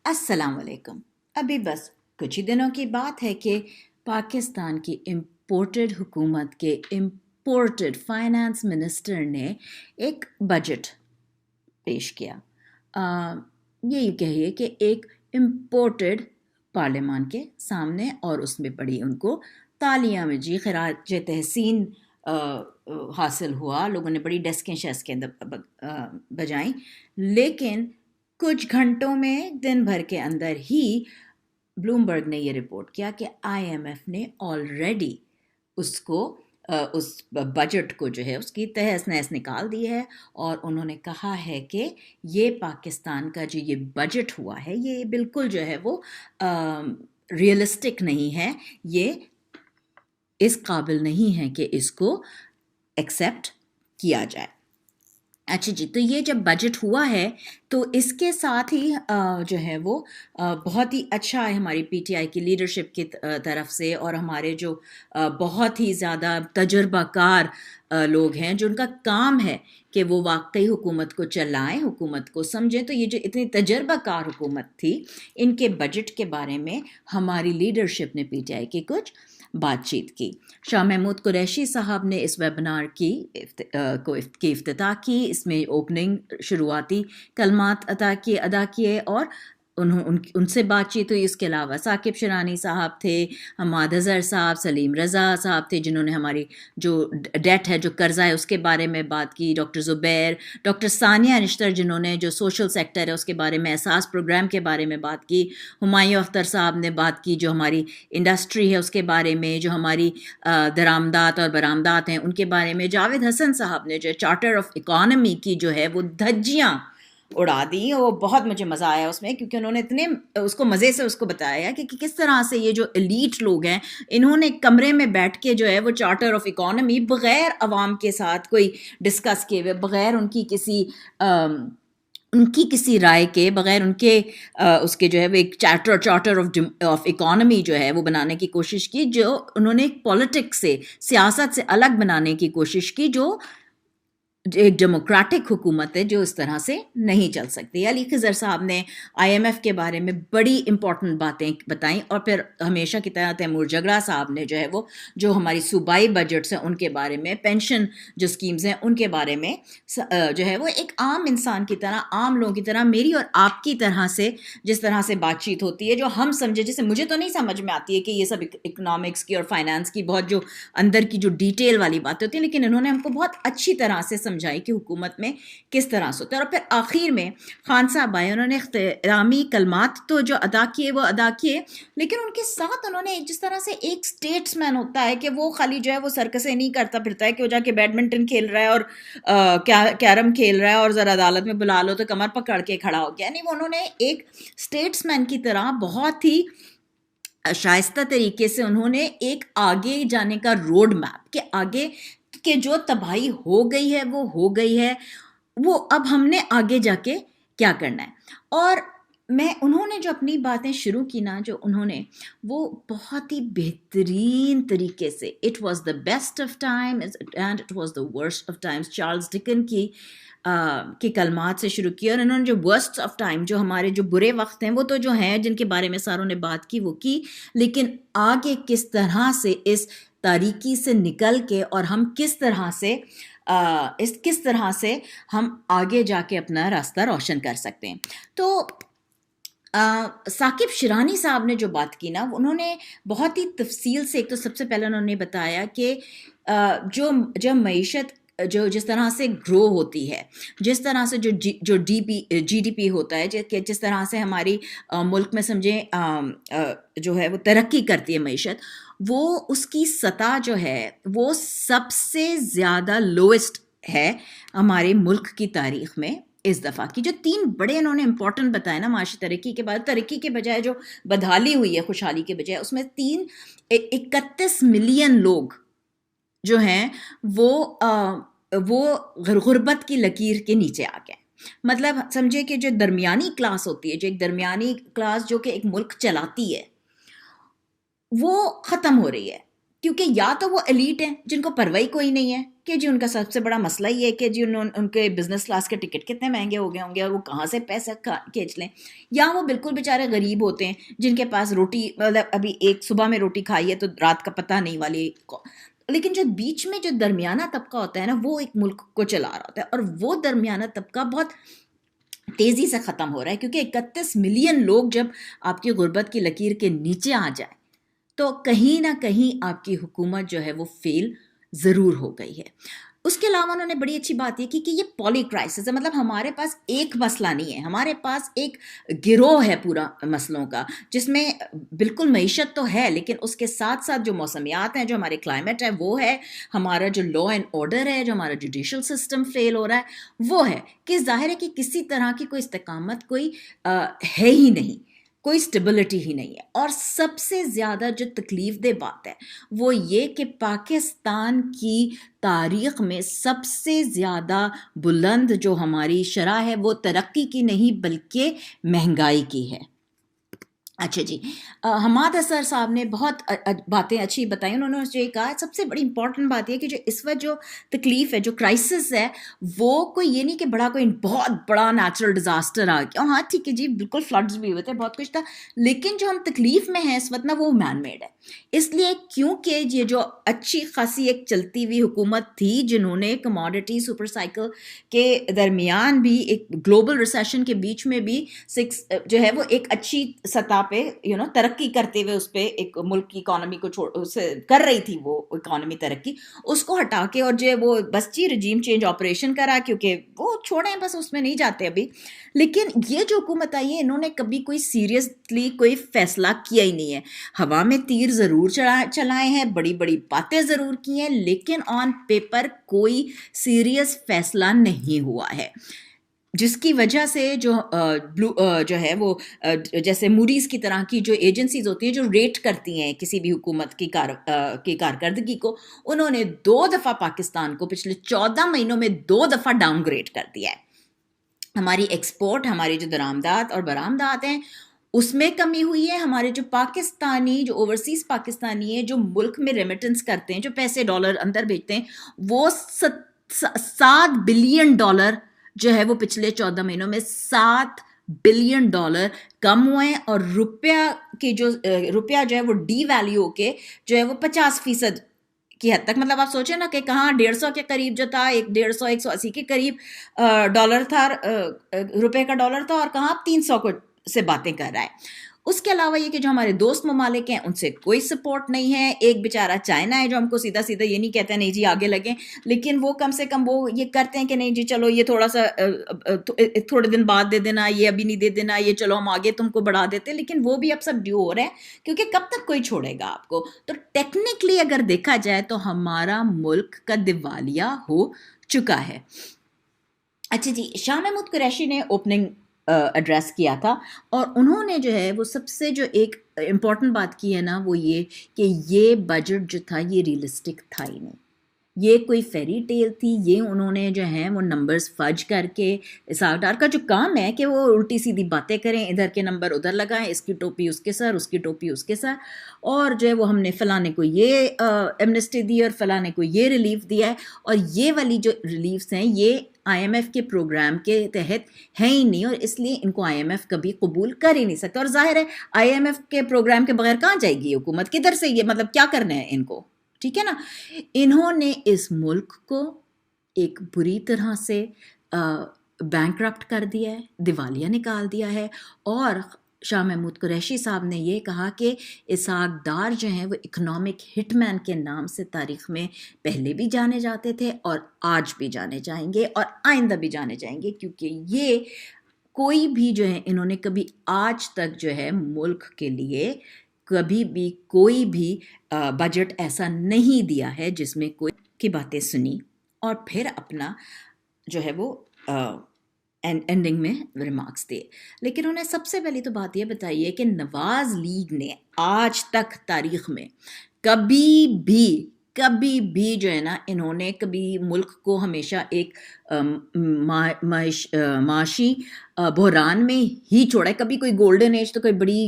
السلام علیکم. ابھی بس کچھ ہی دنوں کی بات ہے کہ پاکستان کی امپورٹڈ حکومت کے امپورٹڈ فائنانس منسٹر نے ایک بجٹ پیش کیا. یہی کہیے کہ ایک امپورٹڈ پارلیمان کے سامنے، اور اس میں بڑی ان کو تالیاں میں جی خراج تحسین حاصل ہوا. لوگوں نے بڑی ڈیسکیں شیس کے اندر بجائیں، لیکن کچھ گھنٹوں میں دن بھر کے اندر ہی بلومبرگ نے یہ رپورٹ کیا کہ آئی ایم ایف نے آلریڈی اس بجٹ کو جو ہے اس کی تہس نہس نکال دی ہے، اور انہوں نے کہا ہے کہ یہ پاکستان کا جو یہ بجٹ ہوا ہے یہ بالکل جو ہے وہ ریئلسٹک نہیں ہے، یہ اس قابل نہیں ہے کہ اس کو ایکسیپٹ کیا جائے. اچھا جی، تو یہ جب بجٹ ہوا ہے تو اس کے ساتھ ہی جو ہے وہ بہت ہی اچھا ہے ہماری پی ٹی آئی کی لیڈرشپ کی طرف سے، اور ہمارے جو بہت ہی زیادہ تجربہ کار لوگ ہیں جن کا کام ہے کہ وہ واقعی حکومت کو چلائیں، حکومت کو سمجھیں. تو یہ جو اتنی تجربہ کار حکومت تھی، ان کے بجٹ کے بارے میں ہماری لیڈرشپ نے پی ٹی آئی کی کچھ بات چیت کی. شاہ محمود قریشی صاحب نے اس ویبنار کی افتتاح کی. اس میں اوپننگ شروعاتی کلمات ادا کیے اور ان سے بات چیت ہوئی. اس کے علاوہ ثاقب شرانی صاحب تھے، حماد اظہر صاحب، سلیم رضا صاحب تھے جنہوں نے ہماری جو ڈیٹ ہے، جو قرضہ ہے، اس کے بارے میں بات کی. ڈاکٹر زبیر، ڈاکٹر ثانیہ نشتر جنہوں نے جو سوشل سیکٹر ہے اس کے بارے میں، احساس پروگرام کے بارے میں بات کی. ہمایوں اختر صاحب نے بات کی جو ہماری انڈسٹری ہے اس کے بارے میں، جو ہماری درآمدات اور برآمدات ہیں ان کے بارے میں. جاوید حسن صاحب نے جو چارٹر آف اکانومی کی جو ہے وہ دھجیاں اڑا دی. وہ بہت مجھے مزہ آیا اس میں، کیونکہ انہوں نے اتنے اس کو مزے سے اس کو بتایا کہ کس طرح سے یہ جو ایلیٹ لوگ ہیں انہوں نے کمرے میں بیٹھ کے جو ہے وہ چارٹر آف اکانومی بغیر عوام کے ساتھ کوئی ڈسکس کیے ہوئے، بغیر ان کی کسی رائے کے، بغیر ان کے اس کے جو ہے وہ ایک چارٹر آف اکانومی جو ہے وہ بنانے کی کوشش کی، جو انہوں نے پولیٹکس سے، سیاست سے الگ بنانے کی کوشش کی، جو ایک ڈیموکریٹک حکومت ہے جو اس طرح سے نہیں چل سکتی. علی خضر صاحب نے آئی ایم ایف کے بارے میں بڑی امپورٹنٹ باتیں بتائیں، اور پھر ہمیشہ کی طرح تیمور جگڑا صاحب نے جو ہے وہ جو ہماری صوبائی بجٹس ہیں ان کے بارے میں، پینشن جو اسکیمز ہیں ان کے بارے میں جو ہے وہ ایک عام انسان کی طرح، عام لوگوں کی طرح، میری اور آپ کی طرح سے جس طرح سے بات چیت ہوتی ہے، جو ہم سمجھے. جیسے مجھے تو نہیں سمجھ میں آتی ہے کہ یہ سب اکنامکس کی اور فائنانس کی بہت جو اندر کی جو ڈیٹیل والی باتیں ہوتی ہیں، لیکن انہوں نے ہم کو بہت اچھی طرح سے سمجھائی کہ حکومت میں کس طرح سے ہوتا ہے. اور پھر آخر میں خان صاحب آئے، انہوں نے احترامی کلمات تو جو ادا کیے وہ ادا کیے، لیکن ان کے ساتھ انہوں نے جس طرح سے ایک اسٹیٹس مین ہوتا ہے کہ وہ خالی جو ہے وہ سرکسیں نہیں کرتا پھرتا ہے کہ وہ جا کے بیڈمنٹن کھیل رہا ہے اور کیرم کھیل رہا ہے اور ذرا عدالت میں بلا لو تو کمر پکڑ کے کھڑا ہو گیا. نہیں، وہ انہوں نے ایک اسٹیٹس مین کی طرح بہت ہی شائستہ طریقے سے انہوں نے ایک آگے جانے کا روڈ میپ، کہ آگے کہ جو تباہی ہو گئی ہے وہ ہو گئی ہے، وہ اب ہم نے آگے جا کے کیا کرنا ہے. اور انہوں نے جو اپنی باتیں شروع کی نا، جو انہوں نے وہ بہت ہی بہترین طریقے سے، it was the best of time and it was the worst of times, Charles Dicken کی کلمات سے شروع کی. اور انہوں نے جو ورسٹ آف ٹائم، جو ہمارے جو برے وقت ہیں وہ تو جو ہیں جن کے بارے میں ساروں نے بات کی وہ کی، لیکن آگے کس طرح سے اس تاریکی سے نکل کے اور ہم کس طرح سے ہم آگے جا کے اپنا راستہ روشن کر سکتے ہیں. تو ثاقب شرانی صاحب نے جو بات کی نا، انہوں نے بہت ہی تفصیل سے، ایک تو سب سے پہلے انہوں نے بتایا کہ جو معیشت جو جس طرح سے گرو ہوتی ہے، جس طرح سے جو جی ڈی پی ہوتا ہے، جس طرح سے ہماری ملک میں سمجھیں جو ہے وہ ترقی کرتی ہے معیشت، وہ اس کی سطح جو ہے وہ سب سے زیادہ لوئسٹ ہے ہمارے ملک کی تاریخ میں. اس دفعہ کی جو 3 بڑے انہوں نے امپورٹنٹ بتائے نا معاشی ترقی کے بعد، ترقی کے بجائے جو بدحالی ہوئی ہے خوشحالی کے بجائے، اس میں 31 ملین لوگ جو ہیں وہ غربت کی لکیر کے نیچے آ گئے. مطلب سمجھے کہ جو درمیانی کلاس ہوتی ہے، جو ایک درمیانی کلاس جو کہ ایک ملک چلاتی ہے، وہ ختم ہو رہی ہے. کیونکہ یا تو وہ ایلیٹ ہیں جن کو پرواہی کوئی نہیں ہے کہ جی ان کا سب سے بڑا مسئلہ یہ ہے کہ جی ان کے بزنس کلاس کے ٹکٹ کتنے مہنگے ہو گئے ہوں گے اور وہ کہاں سے پیسہ کھینچ لیں، یا وہ بالکل بیچارے غریب ہوتے ہیں جن کے پاس روٹی مطلب ابھی ایک صبح میں روٹی کھائی ہے تو رات کا پتہ نہیں والی. لیکن جو بیچ میں جو درمیانہ طبقہ ہوتا ہے نا وہ ایک ملک کو چلا رہا ہوتا ہے، اور وہ درمیانہ طبقہ بہت تیزی سے ختم ہو رہا ہے، کیونکہ 31 ملین لوگ جب آپ کی غربت کی لکیر کے نیچے آ جائیں تو کہیں نہ کہیں آپ کی حکومت جو ہے وہ فیل ضرور ہو گئی ہے. اس کے علاوہ انہوں نے بڑی اچھی بات یہ کی کہ یہ پولی کرائسس ہے، مطلب ہمارے پاس ایک مسئلہ نہیں ہے، ہمارے پاس ایک گروہ ہے پورا مسئلوں کا، جس میں بالکل معیشت تو ہے لیکن اس کے ساتھ ساتھ جو موسمیات ہیں، جو ہمارے کلائمیٹ ہے وہ ہے، ہمارا جو لا اینڈ آرڈر ہے، جو ہمارا جوڈیشل سسٹم فیل ہو رہا ہے وہ ہے، کہ ظاہر ہے کہ کسی طرح کی کوئی استقامت کوئی ہے ہی نہیں، کوئی سٹیبلٹی ہی نہیں ہے. اور سب سے زیادہ جو تکلیف دہ بات ہے وہ یہ کہ پاکستان کی تاریخ میں سب سے زیادہ بلند جو ہماری شرح ہے وہ ترقی کی نہیں بلکہ مہنگائی کی ہے. اچھا جی، حماد اثر صاحب نے بہت باتیں اچھی بتائیں. انہوں نے یہ کہا سب سے بڑی امپورٹنٹ بات یہ کہ جو اس وقت جو تکلیف ہے، جو کرائسس ہے، وہ کوئی یہ نہیں کہ بڑا کوئی بہت بڑا نیچرل ڈیزاسٹر آ گیا. ہاں ٹھیک ہے جی، بالکل فلڈز بھی ہوئے تھے، بہت کچھ تھا، لیکن جو ہم تکلیف میں ہیں اس وقت نا وہ مین میڈ ہے. اس لیے کیونکہ یہ جو اچھی خاصی ایک چلتی ہوئی حکومت تھی جنہوں نے کموڈٹی سپر سائیکل کے درمیان بھی ایک گلوبل ریسیشن کے بیچ میں بھی جو ہے وہ ایک اچھی سطح پہ ترقی کرتے ہوئے اس پہ ایک ملک کی اکانومی کو کر رہی تھی، وہ اکانومی ترقی اس کو ہٹا کے اور جو وہ بس جی رجیم چینج آپریشن کرا، کیونکہ وہ چھوڑیں بس اس میں نہیں جاتے ابھی. لیکن یہ جو حکومت آئی ہے انہوں نے کبھی کوئی سیریسلی کوئی فیصلہ کیا ہی نہیں ہے. ہوا میں تیر ضرور چلائے ہیں، بڑی بڑی باتیں ضرور کی ہیں، لیکن آن پیپر کوئی سیریس فیصلہ نہیں ہوا ہے، جس کی وجہ سے جو ہے وہ جیسے موڈیز کی طرح کی جو ایجنسیز ہوتی ہیں جو ریٹ کرتی ہیں کسی بھی حکومت کی کارکردگی کو، انہوں نے 2 دفعہ پاکستان کو پچھلے 14 مہینوں میں 2 دفعہ ڈاؤن گریڈ کر دیا ہے. ہماری ایکسپورٹ، ہماری جو درآمدات اور برآمدات ہیں اس میں کمی ہوئی ہے. ہمارے جو پاکستانی جو اوورسیز پاکستانی ہیں جو ملک میں ریمیٹنس کرتے ہیں، جو پیسے ڈالر اندر بھیجتے ہیں، وہ 7 بلین ڈالر جو ہے وہ پچھلے 14 مہینوں میں 7 بلین ڈالر کم ہوئے ہیں. اور روپیہ جو ہے وہ ڈی ویلیو کے جو ہے وہ 50% کی حد تک، مطلب آپ سوچیں نا کہ کہاں 150 کے قریب جو تھا، 180 کے قریب ڈالر تھا، روپے کا ڈالر تھا، اور کہاں 300 سے باتیں کر رہا ہے. اس کے علاوہ یہ کہ جو ہمارے دوست ممالک ہیں ان سے کوئی سپورٹ نہیں ہے. ایک بیچارہ چائنا ہے جو ہم کو سیدھا سیدھا یہ نہیں کہتے نہیں جی آگے لگیں، لیکن وہ کم سے کم وہ یہ کرتے ہیں کہ نہیں جی چلو یہ تھوڑا سا تھوڑے دن بعد دے دینا، یہ ابھی نہیں دے دینا، یہ چلو ہم آگے تم کو بڑھا دیتے. لیکن وہ بھی اب سب ڈیو ہو رہے ہیں، کیونکہ کب تک کوئی چھوڑے گا آپ کو. تو ٹیکنیکلی اگر دیکھا جائے تو ہمارا ملک کا دیوالیہ ہو چکا ہے. اچھا جی، شاہ محمود قریشی نے اوپننگ ایڈریس کیا تھا، اور انہوں نے جو ہے وہ سب سے جو ایک امپورٹنٹ بات کی ہے نا وہ یہ کہ یہ بجٹ جو تھا یہ ریئلسٹک تھا ہی نہیں، یہ کوئی فیری ٹیل تھی. یہ انہوں نے جو ہے وہ نمبرز فج کر کے، اسحاق ڈار کا جو کام ہے کہ وہ الٹی سیدھی باتیں کریں، ادھر کے نمبر ادھر لگائیں، اس کی ٹوپی اس کے سر، اس کی ٹوپی اس کے سر، اور جو ہے وہ ہم نے فلانے کو یہ ایمنسٹی دی اور فلانے کو یہ ریلیف دیا ہے. اور یہ والی جو ریلیفز ہیں یہ آئی ایم ایف کے پروگرام کے تحت ہیں ہی نہیں، اور اس لیے ان کو آئی ایم ایف کبھی قبول کر ہی نہیں سکتا. اور ظاہر ہے آئی ایم ایف کے پروگرام کے بغیر کہاں جائے گی حکومت، کدھر سے یہ مطلب کیا کرنا ہے ان کو، ٹھیک ہے نا. انہوں نے اس ملک کو ایک بری طرح سے بینکرپٹ کر دیا ہے، دیوالیہ نکال دیا ہے. اور شاہ محمود قریشی صاحب نے یہ کہا کہ اسحاق ڈار جو ہیں وہ اکنامک ہٹ مین کے نام سے تاریخ میں پہلے بھی جانے جاتے تھے اور آج بھی جانے جائیں گے اور آئندہ بھی جانے جائیں گے، کیونکہ یہ کوئی بھی جو ہے انہوں نے کبھی آج تک جو ہے ملک کے لیے کبھی بھی کوئی بھی بجٹ ایسا نہیں دیا ہے جس میں کوئی کی باتیں سنی اور پھر اپنا جو ہے وہ اینڈنگ میں ریمارکس دیے. لیکن انہیں سب سے پہلی تو بات یہ بتائی ہے کہ نواز لیگ نے آج تک تاریخ میں کبھی بھی کبھی بھی جو ہے نا انہوں نے کبھی ملک کو ہمیشہ ایک معاشی بحران میں ہی چھوڑا ہے. کبھی کوئی گولڈن ایج تو کوئی بڑی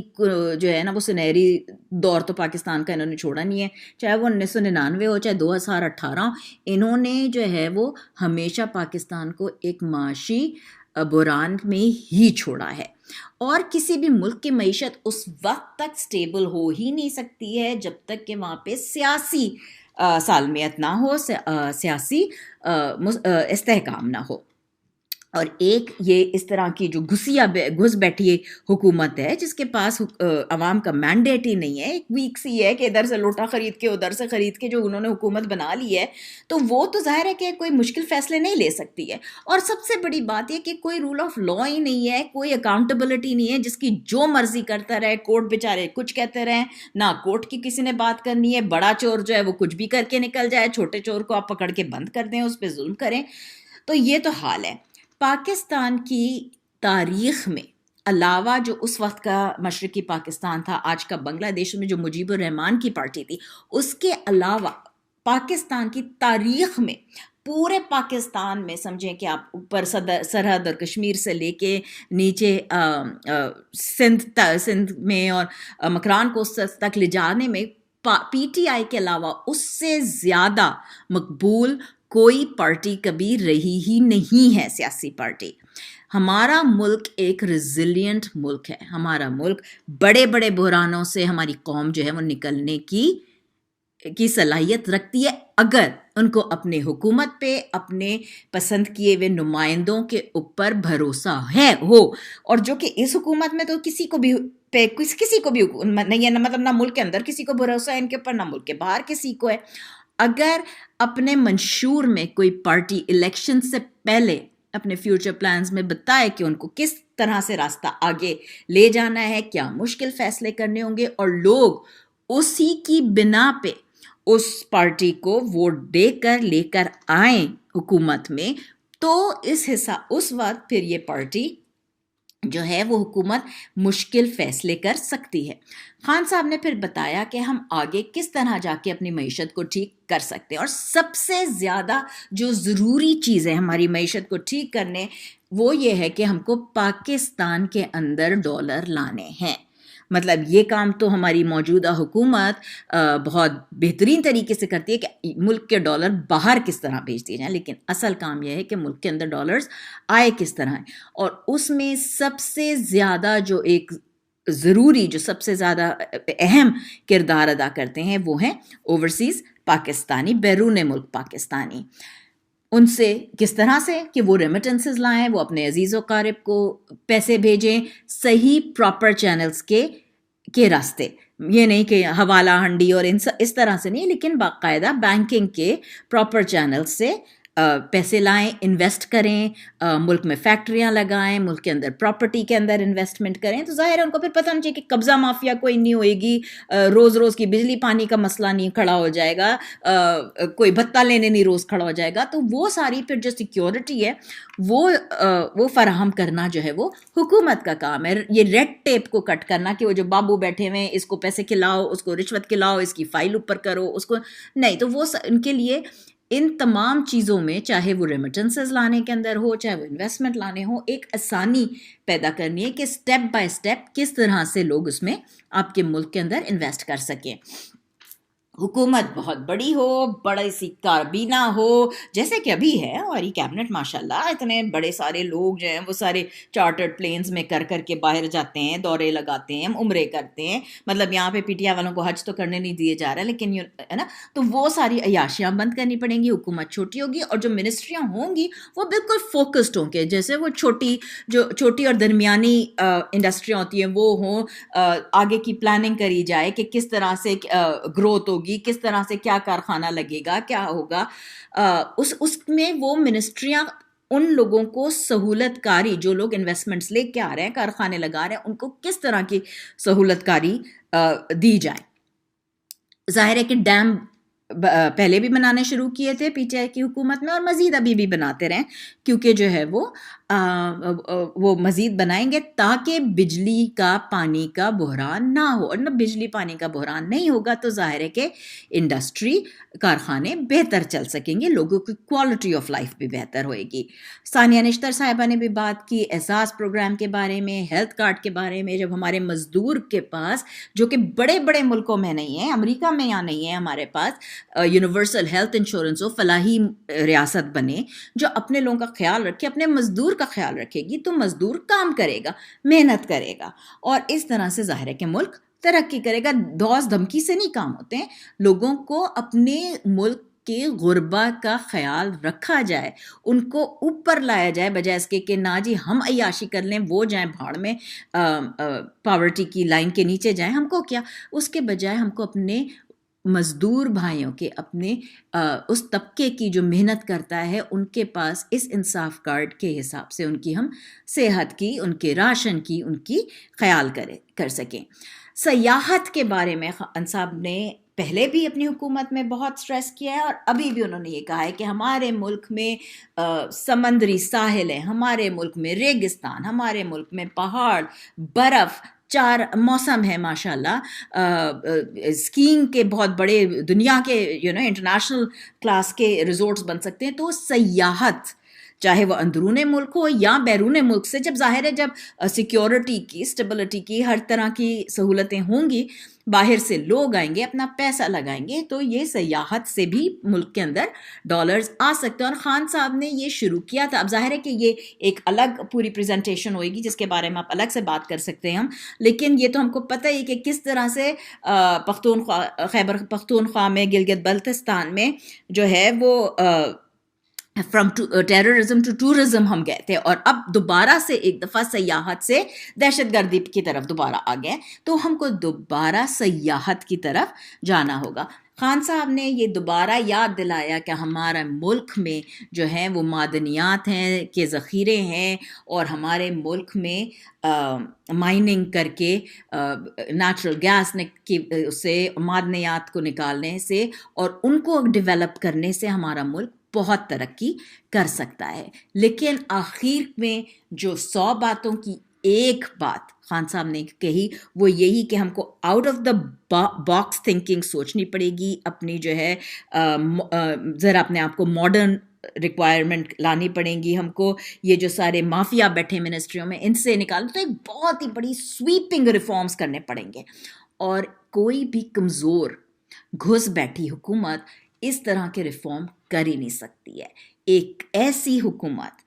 جو ہے نا وہ سنہری دور تو پاکستان کا انہوں نے چھوڑا نہیں ہے, چاہے وہ 1999 ہو چاہے 2018 ہو. انہوں نے جو ہے وہ ہمیشہ پاکستان کو ایک معاشی بحران میں ہی چھوڑا ہے. اور کسی بھی ملک کی معیشت اس وقت تک سٹیبل ہو ہی نہیں سکتی ہے جب تک کہ وہاں پہ سیاسی سالمیت نہ ہو, سیاسی استحکام نہ ہو. اور ایک یہ اس طرح کی جو گھس بیٹھی حکومت ہے جس کے پاس عوام کا مینڈیٹ ہی نہیں ہے, ایک ویک سی ہے کہ ادھر سے لوٹا خرید کے ادھر سے خرید کے جو انہوں نے حکومت بنا لی ہے, تو وہ تو ظاہر ہے کہ کوئی مشکل فیصلے نہیں لے سکتی ہے. اور سب سے بڑی بات یہ کہ کوئی رول آف لا ہی نہیں ہے, کوئی اکاؤنٹیبلٹی نہیں ہے, جس کی جو مرضی کرتا رہے. کورٹ بیچارے کچھ کہتے رہیں, نہ کورٹ کی کسی نے بات کرنی ہے. بڑا چور جو ہے وہ کچھ بھی کر کے نکل جائے, چھوٹے چور کو آپ پکڑ کے بند کر دیں, اس پہ ظلم کریں. تو یہ تو حال ہے. پاکستان کی تاریخ میں علاوہ جو اس وقت کا مشرقی پاکستان تھا, آج کا بنگلہ دیش میں جو مجیب الرحمان کی پارٹی تھی, اس کے علاوہ پاکستان کی تاریخ میں پورے پاکستان میں سمجھیں کہ آپ اوپر سرحد اور کشمیر سے لے کے نیچے سندھ میں اور مکران کو تک لے جانے میں پی ٹی آئی کے علاوہ اس سے زیادہ مقبول کوئی پارٹی کبھی رہی ہی نہیں ہے, سیاسی پارٹی. ہمارا ملک ایک ریزیلینٹ ملک ہے. ہمارا ملک بڑے بڑے بحرانوں سے ہماری قوم جو ہے وہ نکلنے کی صلاحیت رکھتی ہے, اگر ان کو اپنے حکومت پہ, اپنے پسند کیے ہوئے نمائندوں کے اوپر بھروسہ ہو. اور جو کہ اس حکومت میں تو کسی کو بھی نہیں ہے, مطلب نہ ملک کے اندر کسی کو بھروسہ ہے ان کے اوپر, نہ ملک کے باہر کسی کو ہے. اگر اپنے منشور میں کوئی پارٹی الیکشن سے پہلے اپنے فیوچر پلانز میں بتائے کہ ان کو کس طرح سے راستہ آگے لے جانا ہے, کیا مشکل فیصلے کرنے ہوں گے, اور لوگ اسی کی بنا پہ اس پارٹی کو ووٹ دے کر لے کر آئیں حکومت میں, تو اس وقت پھر یہ پارٹی جو ہے وہ حکومت مشکل فیصلے کر سکتی ہے. خان صاحب نے پھر بتایا کہ ہم آگے کس طرح جا کے اپنی معیشت کو ٹھیک کر سکتے ہیں, اور سب سے زیادہ جو ضروری چیز ہے ہماری معیشت کو ٹھیک کرنے, وہ یہ ہے کہ ہم کو پاکستان کے اندر ڈالر لانے ہیں. مطلب یہ کام تو ہماری موجودہ حکومت بہت بہترین طریقے سے کرتی ہے کہ ملک کے ڈالر باہر کس طرح بھیج دیے جائیں, لیکن اصل کام یہ ہے کہ ملک کے اندر ڈالرز آئے کس طرح ہیں. اور اس میں سب سے زیادہ جو ایک ضروری, جو سب سے زیادہ اہم کردار ادا کرتے ہیں وہ ہیں اوورسیز پاکستانی, بیرون ملک پاکستانی. ان سے کس طرح سے کہ وہ ریمیٹنسز لائیں, وہ اپنے عزیز و قارب کو پیسے بھیجیں صحیح پراپر چینلز کے راستے. یہ نہیں کہ حوالہ ہنڈی اور اس طرح سے نہیں, لیکن باقاعدہ بینکنگ کے پراپر چینلز سے پیسے لائیں, انویسٹ کریں, ملک میں فیکٹریاں لگائیں, ملک کے اندر پراپرٹی کے اندر انویسٹمنٹ کریں. تو ظاہر ہے ان کو پھر پتہ نہیں چاہیے کہ قبضہ مافیا کوئی نہیں ہوئے گی, روز روز کی بجلی پانی کا مسئلہ نہیں کھڑا ہو جائے گا, کوئی بھتہ لینے نہیں روز کھڑا ہو جائے گا. تو وہ ساری پھر جو سیکیورٹی ہے وہ فراہم کرنا جو ہے وہ حکومت کا کام ہے. یہ ریڈ ٹیپ کو کٹ کرنا کہ وہ جو بابو بیٹھے ہوئے ہیں, اس کو پیسے کھلاؤ, اس کو رشوت کھلاؤ, اس کی فائل اوپر کرو, اس کو نہیں. تو وہ ان کے لیے ان تمام چیزوں میں, چاہے وہ ریمیٹنسز لانے کے اندر ہو, چاہے وہ انویسٹمنٹ لانے ہو, ایک آسانی پیدا کرنی ہے کہ سٹیپ بائی سٹیپ کس طرح سے لوگ اس میں آپ کے ملک کے اندر انویسٹ کر سکیں. حکومت بہت بڑی ہو, بڑی سی کابینہ ہو جیسے کہ ابھی ہے, اور یہ کیبنٹ ماشاءاللہ اتنے بڑے سارے لوگ جو ہیں وہ سارے چارٹرڈ پلینز میں کر کے باہر جاتے ہیں, دورے لگاتے ہیں, عمرے کرتے ہیں. مطلب یہاں پہ پی ٹی آئی والوں کو حج تو کرنے نہیں دیے جا رہا, لیکن ہے نا, تو وہ ساری عیاشیاں بند کرنی پڑیں گی. حکومت چھوٹی ہوگی, اور جو منسٹریاں ہوں گی وہ بالکل فوکسڈ ہوں گے, جیسے وہ چھوٹی اور درمیانی انڈسٹریاں ہوتی ہیں وہ ہوں. آگے کی پلاننگ کری جائے کہ کس طرح سے گروتھ ہوگی, کس طرح سے کیا کارخانہ لگے گا, کیا ہوگا. اس میں وہ منسٹریاں ان لوگوں کو سہولت کاری, جو لوگ انویسٹمنٹس لے کے آ رہے ہیں, کارخانے لگا رہے ہیں, ان کو کس طرح کی سہولت کاری دی جائے. ظاہر ہے کہ ڈیم پہلے بھی بنانے شروع کیے تھے پی ٹی آئی کی حکومت میں, اور مزید ابھی بھی بناتے رہیں, کیونکہ جو ہے وہ وہ مزید بنائیں گے تاکہ بجلی کا پانی کا بحران نہ ہو. اور نہ بجلی پانی کا بحران نہیں ہوگا تو ظاہر ہے کہ انڈسٹری کارخانے بہتر چل سکیں گے, لوگوں کی کوالٹی آف لائف بھی بہتر ہوئے گی. ثانیہ نشتر صاحبہ نے بھی بات کی احساس پروگرام کے بارے میں, ہیلتھ کارڈ کے بارے میں. جب ہمارے مزدور کے پاس, جو کہ بڑے بڑے ملکوں میں نہیں ہے, امریکہ میں یہاں نہیں ہے ہمارے پاس یونیورسل ہیلتھ انشورنس ہو, فلاحی ریاست بنے جو اپنے لوگوں کا خیال رکھے, اپنے مزدور کا خیال رکھے گی, تو مزدور کام کرے گا, محنت کرے گا, اور اس طرح سے ظاہر ہے کہ ملک ترقی کرے گا. دوز دھمکی سے نہیں کام ہوتے ہیں, لوگوں کو اپنے ملک کے غربا کا خیال رکھا جائے, ان کو اوپر لایا جائے, بجائے اس کے کہ نا جی ہم عیاشی کر لیں, وہ جائیں بھاڑ میں, پاورٹی کی لائن کے نیچے جائیں, ہم کو کیا. اس کے بجائے ہم کو اپنے مزدور بھائیوں کے, اپنے اس طبقے کی جو محنت کرتا ہے, ان کے پاس اس انصاف کارڈ کے حساب سے ان کی ہم صحت کی, ان کے راشن کی, ان کی خیال کر سکیں. سیاحت کے بارے میں خان صاحب نے پہلے بھی اپنی حکومت میں بہت سٹریس کیا ہے, اور ابھی بھی انہوں نے یہ کہا ہے کہ ہمارے ملک میں سمندری ساحل ہیں, ہمارے ملک میں ریگستان, ہمارے ملک میں پہاڑ, برف, 4 موسم ہے ماشاءاللہ, اسکینگ کے بہت بڑے دنیا کے انٹرنیشنل کلاس کے ریزورٹس بن سکتے ہیں. تو سیاحت چاہے وہ اندرون ملک ہو یا بیرون ملک سے, جب ظاہر ہے جب سیکیورٹی کی, اسٹیبلٹی کی, ہر طرح کی سہولتیں ہوں گی, باہر سے لوگ آئیں گے, اپنا پیسہ لگائیں گے, تو یہ سیاحت سے بھی ملک کے اندر ڈالرز آ سکتے ہیں. اور خان صاحب نے یہ شروع کیا تھا. اب ظاہر ہے کہ یہ ایک الگ پوری پریزنٹیشن ہوئے گی جس کے بارے میں آپ الگ سے بات کر سکتے ہیں ہم, لیکن یہ تو ہم کو پتہ ہی کہ کس طرح سے خیبر پختونخوا میں, گلگت بلتستان میں جو ہے وہ فرام ٹیررزم ٹو ٹورزم ہم گئے تھے, اور اب دوبارہ سے ایک دفعہ سیاحت سے دہشت گردی کی طرف دوبارہ آ گئے, تو ہم کو دوبارہ سیاحت کی طرف جانا ہوگا. خان صاحب نے یہ دوبارہ یاد دلایا کہ ہمارا ملک میں جو ہے وہ معدنیات ہیں کے ذخیرے ہیں, اور ہمارے ملک میں مائننگ کر کے نیچرل گیس سے, معدنیات کو نکالنے سے اور ان کو ڈیولپ کرنے سے ہمارا ملک بہت ترقی کر سکتا ہے. لیکن آخر میں جو 100 باتوں کی ایک بات خان صاحب نے کہی, وہ یہی کہ ہم کو out of the box thinking سوچنی پڑے گی, اپنی جو ہے ذرا اپنے آپ کو ماڈرن ریکوائرمنٹ لانی پڑیں گی, ہم کو یہ جو سارے مافیا بیٹھے منسٹریوں میں ان سے نکالنا, تو ایک بہت ہی بڑی سویپنگ ریفارمز کرنے پڑیں گے. اور کوئی بھی کمزور گھس بیٹھی حکومت اس طرح کے ریفارم کر ہی نہیں سکتی ہے. ایک ایسی حکومت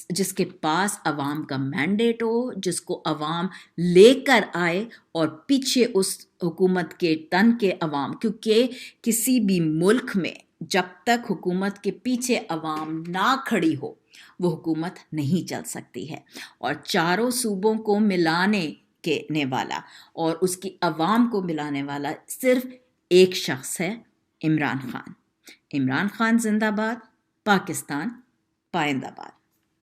جس کے پاس عوام کا مینڈیٹ ہو, جس کو عوام لے کر آئے, اور پیچھے اس حکومت کے تن کے عوام, کیونکہ کسی بھی ملک میں جب تک حکومت کے پیچھے عوام نہ کھڑی ہو وہ حکومت نہیں چل سکتی ہے. اور چاروں صوبوں کو ملانے والا اور اس کی عوام کو ملانے والا صرف ایک شخص ہے, عمران خان. عمران خان زندہ باد, پاکستان پائندہ باد.